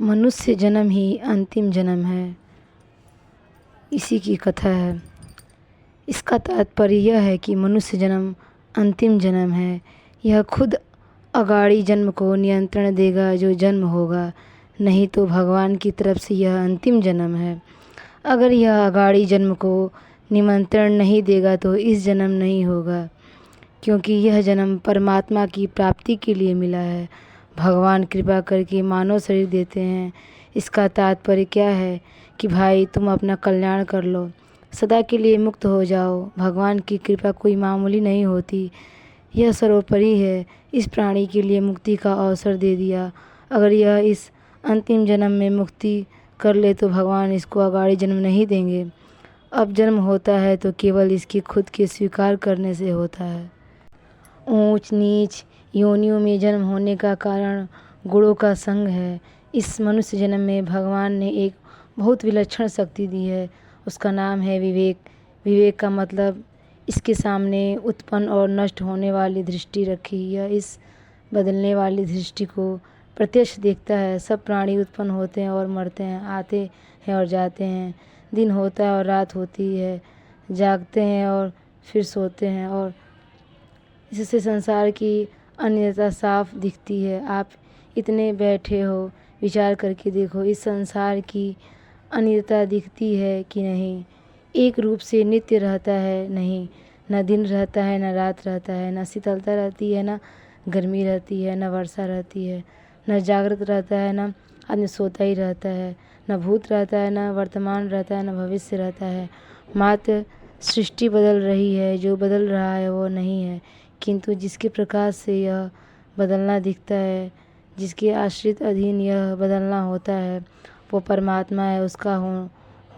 मनुष्य जन्म ही अंतिम जन्म है, इसी की कथा है। इसका तात्पर्य यह है कि मनुष्य जन्म अंतिम जन्म है। यह खुद अगाड़ी जन्म को नियंत्रण देगा जो जन्म होगा, नहीं तो भगवान की तरफ से यह अंतिम जन्म है। अगर यह अगाड़ी जन्म को निमंत्रण नहीं देगा तो इस जन्म नहीं होगा, क्योंकि यह जन्म परमात्मा की प्राप्ति के लिए मिला है। भगवान कृपा करके मानव शरीर देते हैं। इसका तात्पर्य क्या है कि भाई तुम अपना कल्याण कर लो, सदा के लिए मुक्त हो जाओ। भगवान की कृपा कोई मामूली नहीं होती, यह सर्वोपरि है। इस प्राणी के लिए मुक्ति का अवसर दे दिया। अगर यह इस अंतिम जन्म में मुक्ति कर ले तो भगवान इसको अगाड़ी जन्म नहीं देंगे। अब जन्म होता है तो केवल इसकी खुद के स्वीकार करने से होता है। ऊंच नीच योनियों में जन्म होने का कारण गुणों का संग है। इस मनुष्य जन्म में भगवान ने एक बहुत विलक्षण शक्ति दी है, उसका नाम है विवेक। विवेक का मतलब इसके सामने उत्पन्न और नष्ट होने वाली दृष्टि रखी। यह इस बदलने वाली दृष्टि को प्रत्यक्ष देखता है। सब प्राणी उत्पन्न होते हैं और मरते हैं, आते हैं और जाते हैं, दिन होता है और रात होती है, जागते हैं और फिर सोते हैं, और इससे संसार की अन्यथा साफ दिखती है। आप इतने बैठे हो, विचार करके देखो, इस संसार की अन्यथा दिखती है कि नहीं? एक रूप से नित्य रहता है नहीं, न दिन रहता है न रात रहता है, न शीतलता रहती है न गर्मी रहती है, न वर्षा रहती है, न जागृत रहता है न आदमी सोता ही रहता है, न भूत रहता है न वर्तमान रहता है न भविष्य रहता है। मात्र सृष्टि बदल रही है, जो बदल रहा है वो नहीं है, किंतु जिसके प्रकाश से यह बदलना दिखता है, जिसके आश्रित अधीन यह बदलना होता है, वो परमात्मा है। उसका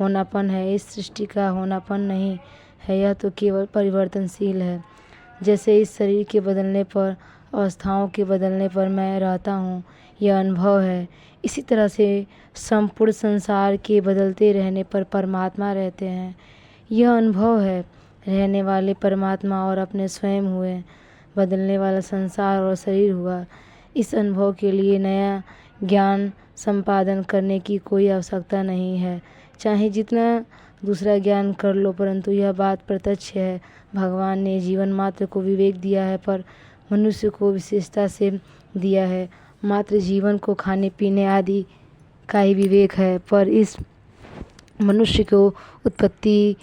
होनापन है, इस सृष्टि का होनापन नहीं है। यह तो केवल परिवर्तनशील है। जैसे इस शरीर के बदलने पर, अवस्थाओं के बदलने पर मैं रहता हूँ, यह अनुभव है। इसी तरह से संपूर्ण संसार के बदलते रहने पर परमात्मा रहते हैं, यह अनुभव है। रहने वाले परमात्मा और अपने स्वयं हुए, बदलने वाला संसार और शरीर हुआ। इस अनुभव के लिए नया ज्ञान संपादन करने की कोई आवश्यकता नहीं है, चाहे जितना दूसरा ज्ञान कर लो, परंतु यह बात प्रत्यक्ष है। भगवान ने जीवन मात्र को विवेक दिया है, पर मनुष्य को विशेषता से दिया है। मात्र जीवन को खाने पीने आदि का ही विवेक है, पर इस मनुष्य को उत्पत्ति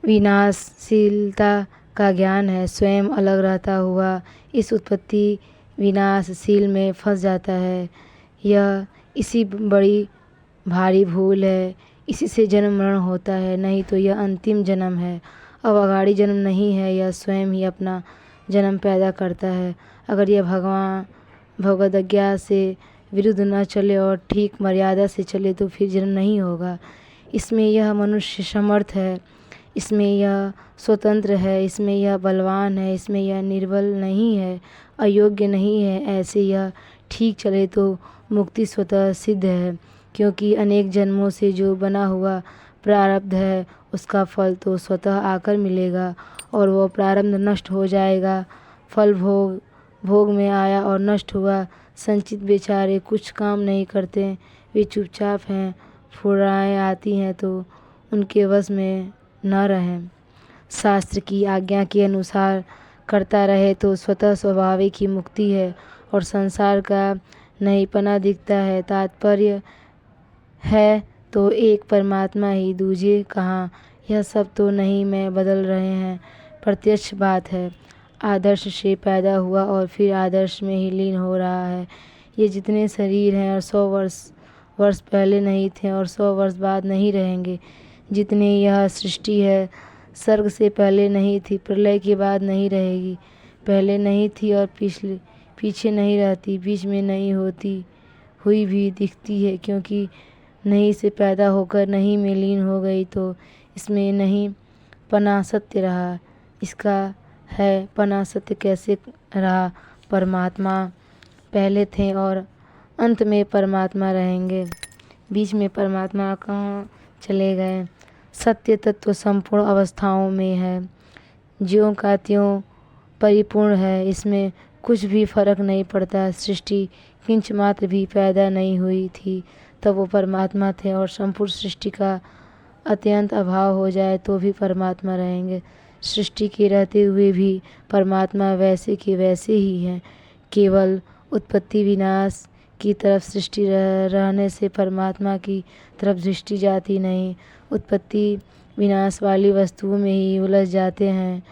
विनाशशीलता का ज्ञान है। स्वयं अलग रहता हुआ इस उत्पत्ति विनाशशील में फंस जाता है। यह इसी बड़ी भारी भूल है। इसी से जन्म मरण होता है, नहीं तो यह अंतिम जन्म है। अब अगाड़ी जन्म नहीं है, यह स्वयं ही अपना जन्म पैदा करता है। अगर यह भगवद्ज्ञा से विरुद्ध न चले और ठीक मर्यादा से चले तो फिर जन्म नहीं होगा। इसमें यह मनुष्य समर्थ है, इसमें यह स्वतंत्र है, इसमें यह बलवान है, इसमें यह निर्बल नहीं है, अयोग्य नहीं है। ऐसे यह ठीक चले तो मुक्ति स्वतः सिद्ध है, क्योंकि अनेक जन्मों से जो बना हुआ प्रारब्ध है उसका फल तो स्वतः आकर मिलेगा, और वह प्रारब्ध नष्ट हो जाएगा। फल भोग में आया और नष्ट हुआ। संचित बेचारे कुछ काम नहीं करते, वे चुपचाप हैं। फुराएं आती हैं तो उनके वश में न रहें। शास्त्र की आज्ञा के अनुसार करता रहे तो स्वतः स्वाभाविक ही मुक्ति है, और संसार का नहींपना दिखता है। तात्पर्य है तो एक परमात्मा ही, दूजे कहाँ। यह सब तो नहीं में बदल रहे हैं, प्रत्यक्ष बात है। आदर्श से पैदा हुआ और फिर आदर्श में ही लीन हो रहा है। ये जितने शरीर हैं और 100 वर्ष पहले नहीं थे और 100 वर्ष बाद नहीं रहेंगे। जितने यह सृष्टि है, सर्ग से पहले नहीं थी, प्रलय के बाद नहीं रहेगी। पहले नहीं थी और पीछे नहीं रहती, बीच में नहीं होती हुई भी दिखती है, क्योंकि नहीं से पैदा होकर नहीं में लीन हो गई तो इसमें नहीं पना सत्य रहा। इसका है पना सत्य कैसे रहा? परमात्मा पहले थे और अंत में परमात्मा रहेंगे, बीच में परमात्मा कहाँ चले गए? सत्य तत्व संपूर्ण अवस्थाओं में है, ज्यों का त्यों परिपूर्ण है, इसमें कुछ भी फर्क नहीं पड़ता। सृष्टि किंच मात्र भी पैदा नहीं हुई थी तब वो परमात्मा थे, और संपूर्ण सृष्टि का अत्यंत अभाव हो जाए तो भी परमात्मा रहेंगे। सृष्टि के रहते हुए भी परमात्मा वैसे के वैसे ही हैं। केवल उत्पत्ति विनाश की तरफ सृष्टि रहने से परमात्मा की तरफ दृष्टि जाती नहीं। उत्पत्ति विनाश वाली वस्तुओं में ही उलझ जाते हैं।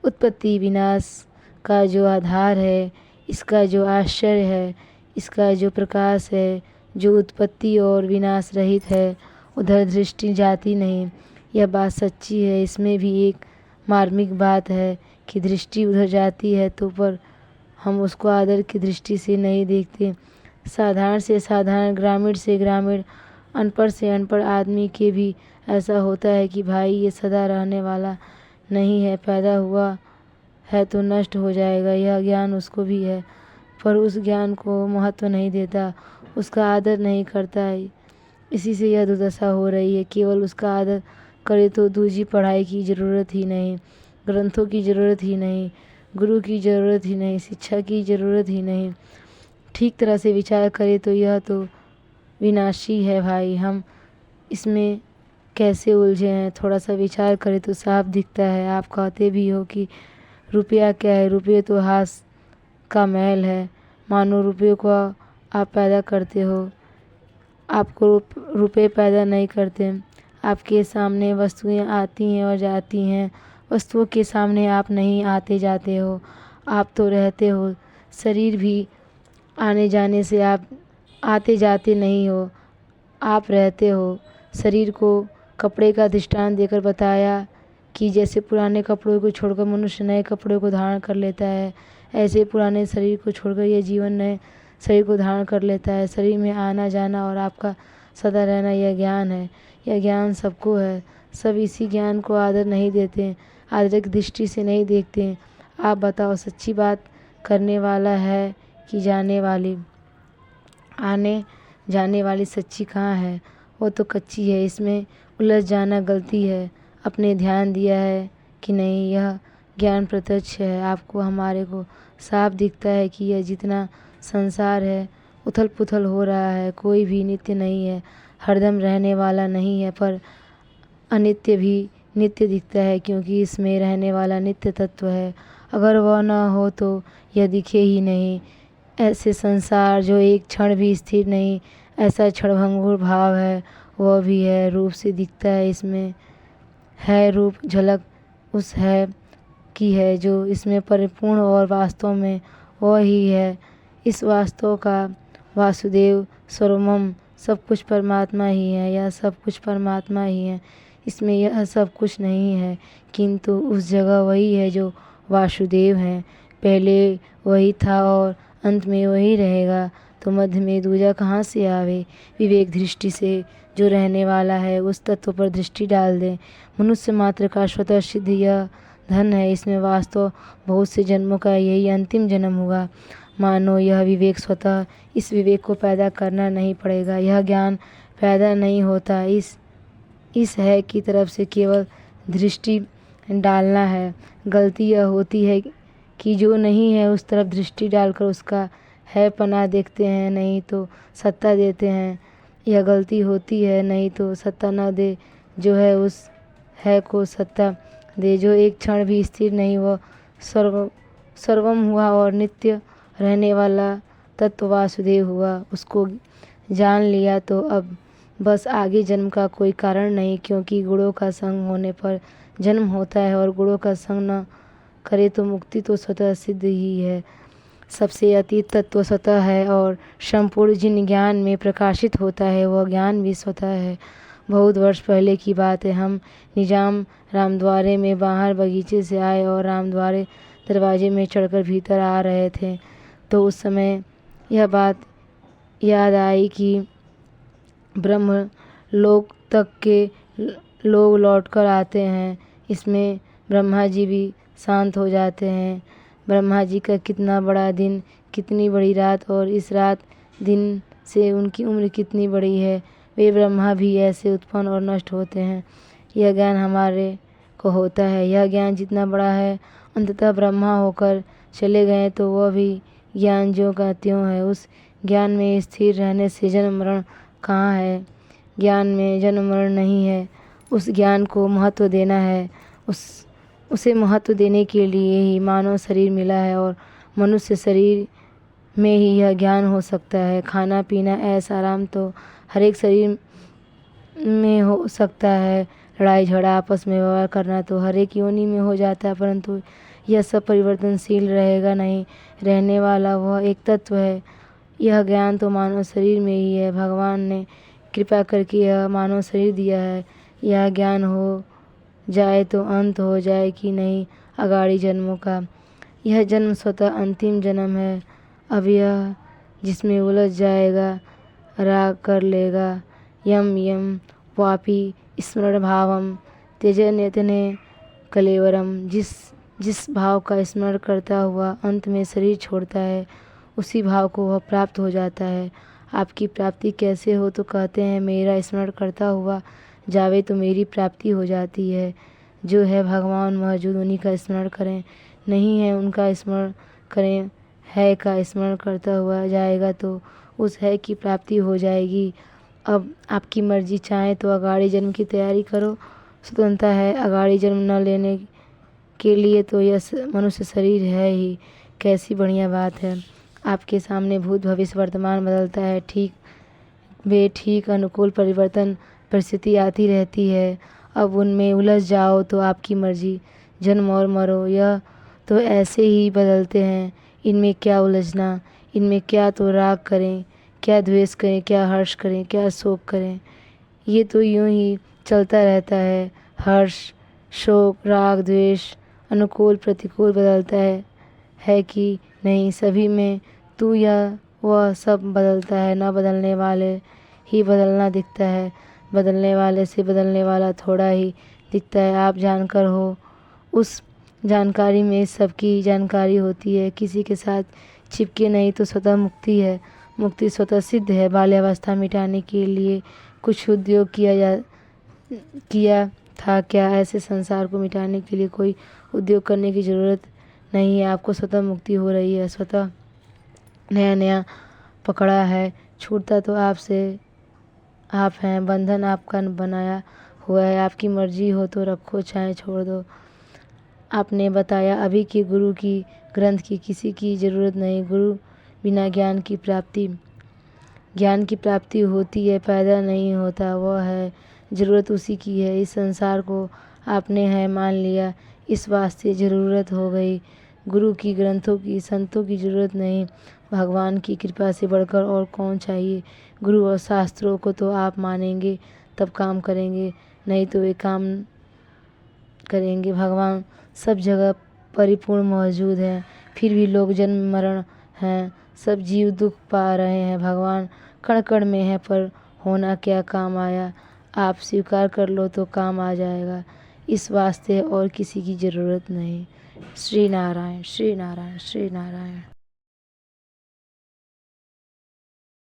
उत्पत्ति विनाश का जो आधार है, इसका जो आश्चर्य है, इसका जो प्रकाश है, जो उत्पत्ति और विनाश रहित है, उधर दृष्टि जाती नहीं। यह बात सच्ची है। इसमें भी एक मार्मिक बात है कि दृष्टि उधर जाती है तो पर हम उसको आदर की दृष्टि से नहीं देखते। साधारण से साधारण, ग्रामीण से ग्रामीण, अनपढ़ से अनपढ़ आदमी के भी ऐसा होता है कि भाई ये सदा रहने वाला नहीं है, पैदा हुआ है तो नष्ट हो जाएगा, यह ज्ञान उसको भी है, पर उस ज्ञान को महत्व नहीं देता, उसका आदर नहीं करता है। इसी से यह दुर्दशा हो रही है। केवल उसका आदर करे तो दूसरी पढ़ाई की ज़रूरत ही नहीं, ग्रंथों की ज़रूरत ही नहीं, गुरु की ज़रूरत ही नहीं, शिक्षा की ज़रूरत ही नहीं। ठीक तरह से विचार करें तो यह तो विनाशी है भाई, हम इसमें कैसे उलझे हैं। थोड़ा सा विचार करें तो साफ दिखता है। आप कहते भी हो कि रुपया क्या है, रुपये तो हाथ का मैल है। मानो रुपये को आप पैदा करते हो, आपको रुपये पैदा नहीं करते। आपके सामने वस्तुएं आती हैं और जाती हैं, वस्तुओं के सामने आप नहीं आते जाते हो, आप तो रहते हो। शरीर भी आने जाने से आप आते जाते नहीं हो, आप रहते हो। शरीर को कपड़े का दृष्टांत देकर बताया कि जैसे पुराने कपड़ों को छोड़कर मनुष्य नए कपड़ों को धारण कर लेता है, ऐसे पुराने शरीर को छोड़कर यह जीवन नए शरीर को धारण कर लेता है। शरीर में आना जाना और आपका सदा रहना यह ज्ञान है। यह ज्ञान सबको है, सब इसी ज्ञान को आदर नहीं देते, आदर की दृष्टि से नहीं देखते। आप बताओ, सच्ची बात करने वाला है कि जाने वाली? आने जाने वाली सच्ची कहाँ है? वो तो कच्ची है। इसमें उलझ जाना गलती है। अपने ध्यान दिया है कि नहीं? यह ज्ञान प्रत्यक्ष है। आपको हमारे को साफ दिखता है कि यह जितना संसार है उथल पुथल हो रहा है, कोई भी नित्य नहीं है, हरदम रहने वाला नहीं है, पर अनित्य भी नित्य दिखता है, क्योंकि इसमें रहने वाला नित्य तत्व है। अगर वह न हो तो यह दिखे ही नहीं। ऐसे संसार जो एक क्षण भी स्थिर नहीं, ऐसा क्षणभंगुर भाव है, वह भी है, रूप से दिखता है। इसमें है रूप, झलक उस है की है जो इसमें परिपूर्ण और वास्तव में वह ही है। इस वास्तव का वासुदेव सर्वम, सब कुछ परमात्मा ही है। यह सब कुछ परमात्मा ही है, इसमें यह सब कुछ नहीं है, किंतु उस जगह वही है जो वासुदेव है। पहले वही था और अंत में वही रहेगा, तो मध्य में दूजा कहाँ से आवे? विवेक दृष्टि से जो रहने वाला है उस तत्व पर दृष्टि डाल दें। मनुष्य मात्र का स्वतः सिद्ध यह धन है, इसमें वास्तव बहुत से जन्मों का यही अंतिम जन्म हुआ। मानो यह विवेक स्वतः इस विवेक को पैदा करना नहीं पड़ेगा, यह ज्ञान पैदा नहीं होता। इस है की तरफ से केवल दृष्टि डालना है। गलती यह होती है कि जो नहीं है उस तरफ दृष्टि डालकर उसका है पना देखते हैं, नहीं तो सत्ता देते हैं। यह गलती होती है, नहीं तो सत्ता न दे, जो है उस है को सत्ता दे। जो एक क्षण भी स्थिर नहीं, वह सर्वम हुआ और नित्य रहने वाला तत्व वासुदेव हुआ। उसको जान लिया तो अब बस आगे जन्म का कोई कारण नहीं, क्योंकि गुणों का संग होने पर जन्म होता है, और गुणों का संग न करे तो मुक्ति तो स्वतः सिद्ध ही है। सबसे अतीत तत्व स्वतः है, और संपूर्ण जिन ज्ञान में प्रकाशित होता है वह ज्ञान भी स्वतः है। बहुत वर्ष पहले की बात है, हम निजाम रामद्वारे में बाहर बगीचे से आए और रामद्वारे दरवाजे में चढ़कर भीतर आ रहे थे, तो उस समय यह बात याद आई कि ब्रह्म लोक तक के लोग लौटकर आते हैं, इसमें ब्रह्मा जी भी शांत हो जाते हैं। ब्रह्मा जी का कितना बड़ा दिन, कितनी बड़ी रात, और इस रात दिन से उनकी उम्र कितनी बड़ी है। वे ब्रह्मा भी ऐसे उत्पन्न और नष्ट होते हैं। यह ज्ञान हमारे को होता है। यह ज्ञान जितना बड़ा है, अंततः ब्रह्मा होकर चले गए तो वह भी ज्ञान ज्यों का त्यों है। उस ज्ञान में स्थिर रहने से जन्म मरण कहाँ है। ज्ञान में जन्म मरण नहीं है। उस ज्ञान को महत्व देना है। उसे महत्व देने के लिए ही मानव शरीर मिला है और मनुष्य शरीर में ही यह ज्ञान हो सकता है। खाना पीना ऐश आराम तो हर एक शरीर में हो सकता है। लड़ाई झगड़ा आपस में व्यवहार करना तो हर एक योनि में हो जाता है, परंतु यह सब परिवर्तनशील रहेगा नहीं। रहने वाला वह एक तत्व है। यह ज्ञान तो मानव शरीर में ही है। भगवान ने कृपा करके यह मानव शरीर दिया है। यह ज्ञान हो जाए तो अंत हो जाए कि नहीं अगाड़ी जन्मों का। यह जन्म स्वतः अंतिम जन्म है। अब यह जिसमें उलझ जाएगा राग कर लेगा। यम यम वापी स्मरण भावम त्यजन्यतने कलेवरम। जिस भाव का स्मरण करता हुआ अंत में शरीर छोड़ता है, उसी भाव को वह प्राप्त हो जाता है। आपकी प्राप्ति कैसे हो तो कहते हैं मेरा स्मरण करता हुआ जावे तो मेरी प्राप्ति हो जाती है। जो है भगवान मौजूद उन्हीं का स्मरण करें, नहीं है उनका स्मरण करें। है का स्मरण करता हुआ जाएगा तो उस है की प्राप्ति हो जाएगी। अब आपकी मर्जी, चाहे तो अगाड़ी जन्म की तैयारी करो, स्वतंत्रता है। अगाड़ी जन्म न लेने के लिए तो यह मनुष्य शरीर है ही। कैसी बढ़िया बात है। आपके सामने भूत भविष्य वर्तमान बदलता है। ठीक अनुकूल परिवर्तन परिस्थिति आती रहती है। अब उनमें उलझ जाओ तो आपकी मर्जी। जन्म और मरो यह तो ऐसे ही बदलते हैं। इनमें क्या उलझना। इनमें क्या तो राग करें, क्या द्वेष करें, क्या हर्ष करें, क्या शोक करें। ये तो यूं ही चलता रहता है। हर्ष शोक राग द्वेष अनुकूल प्रतिकूल बदलता है कि नहीं। सभी में तू या वह सब बदलता है। न बदलने वाले ही बदलना दिखता है। बदलने वाले से बदलने वाला थोड़ा ही दिखता है। आप जानकर हो उस जानकारी में सबकी जानकारी होती है। किसी के साथ चिपके नहीं तो स्वतः मुक्ति है। मुक्ति स्वतः सिद्ध है। बाल्यावस्था मिटाने के लिए कुछ उद्योग किया था क्या। ऐसे संसार को मिटाने के लिए कोई उद्योग करने की ज़रूरत नहीं है। आपको स्वतः मुक्ति हो रही है। स्वतः नया नया पकड़ा है। छूटता तो आपसे आप हैं। बंधन आपका बनाया हुआ है। आपकी मर्जी हो तो रखो, चाहे छोड़ दो। आपने बताया अभी कि गुरु की ग्रंथ की किसी की ज़रूरत नहीं। गुरु बिना ज्ञान की प्राप्ति होती है, पैदा नहीं होता। वह है, ज़रूरत उसी की है। इस संसार को आपने है मान लिया, इस वास्ते ज़रूरत हो गई। गुरु की ग्रंथों की संतों की ज़रूरत नहीं। भगवान की कृपा से बढ़कर और कौन चाहिए। गुरु और शास्त्रों को तो आप मानेंगे तब काम करेंगे, नहीं तो वे काम करेंगे। भगवान सब जगह परिपूर्ण मौजूद हैं, फिर भी लोग जन्म मरण हैं। सब जीव दुख पा रहे हैं। भगवान कण कण में है, पर होना क्या काम आया। आप स्वीकार कर लो तो काम आ जाएगा। इस वास्ते और किसी की ज़रूरत नहीं। श्री नारायण श्री नारायण श्री नारायण।